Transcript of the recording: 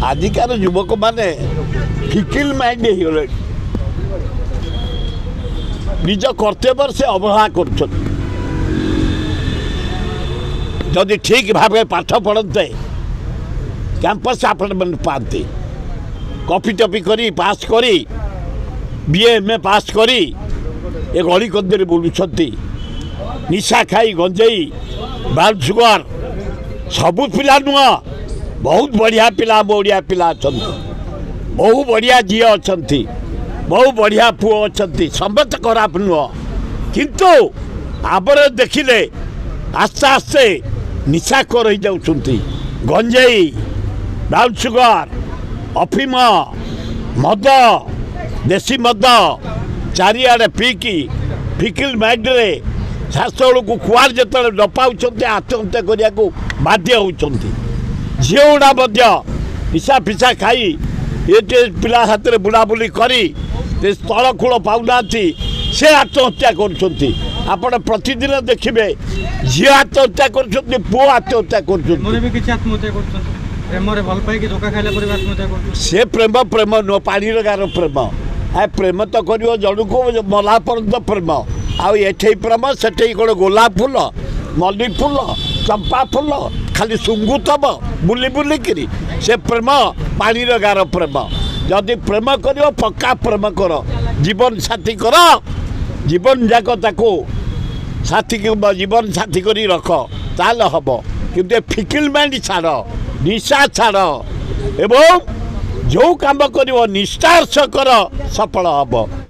आजिकार युवक माने फिकिल माइंड हो निज कर्तव्य से अवहेला कर जदि ठीक भाव पाठ पढ़ते कैंपस आपण पाते कॉपी टपी करी पास करी बीए एम ए पास करी एक गली कंदे बुलूँ निशा खाई गंजेई ब्राउन सुगर सबू पिला नुह बहुत बढ़िया पिला बढ़िया पिला अच्छा बहु बढ़िया झी अच्छा बहु बढ़िया पुओ अच्छा समस्त खराब नुह किंतु आबर देखिले आस्ते आस्ते निशाखोर हो जाउछंती गंजेई ब्राउन सुगर अफिम मद देसी मद चारिआडे पीकी फिकिल माइंड्रे शास्त्र को कुआर जो न पाँच आत्महत्या करने को बाध्य होती झीलगुड़ा निशा फिशा खाई ये पिला हाथ में बुलाबुली करी स्थल कूल पाऊना से आत्महत्या कर प्रतिदिन देखिए झी आत्महत्या कर पुओ आत्महत्या कर से प्रेम प्रेम नुह पानी गार प्रेम आ प्रेम तो कर जन को मला पर्यंत प्रेम आठे प्रेम से कौन गोलाप फूल मल्ली फूल चंपा फूल खाली सुंगुतब बुली बुलिकी से प्रेम पानी गार प्रेम जदि प्रेम कर पक्का प्रेम कर जीवन साथी कर जीवन जाक ताको साथी जीवन साथी कर रख ताल हम कि फिकिल माइंड छाड़ निशा छाड़ एवं जो काम कर निष्ठार कर सफल हम।